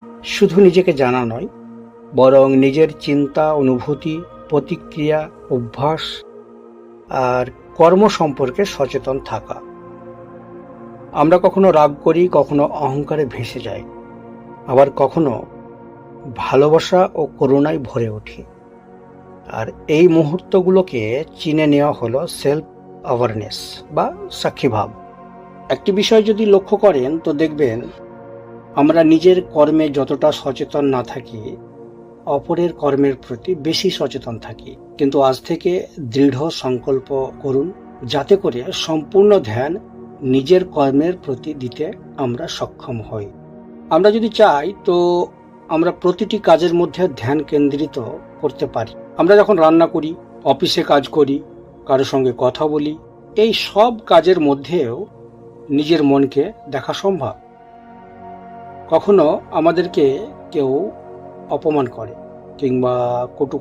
শুধু নিজেকে জানা নয়, বরং নিজের চিন্তা, অনুভূতি, প্রতিক্রিয়া, অভ্যাস আর কর্ম সম্পর্কে সচেতন থাকা। আমরা কখনো রাগ করি, কখনো অহংকারে ভেসে যাই, আবার কখনো ভালোবাসা ও করুণায় ভরে উঠি। আর এই মুহূর্তগুলোকে চিনে নেওয়া হলো সেলফ অ্যাওয়ারনেস বা সাক্ষীভাব। একটি বিষয় যদি লক্ষ্য করেন তো দেখবেন, আমরা নিজের কর্মে যতটা সচেতন না থাকি, অপরের কর্মের প্রতি বেশি সচেতন থাকি। কিন্তু আজ থেকে দৃঢ় সংকল্প করুন, যাতে করে সম্পূর্ণ ধ্যান নিজের কর্মের প্রতি দিতে আমরা সক্ষম হই। আমরা যদি চাই তো আমরা প্রতিটি কাজের মধ্যে ধ্যান কেন্দ্রিত করতে পারি। আমরা যখন রান্না করি, অফিসে কাজ করি, কারোর সঙ্গে কথা বলি, এই সব কাজের মধ্যেও নিজের মনকে দেখা সম্ভব। কখনো আমাদেরকে কেউ অপমান করে কিংবা কটু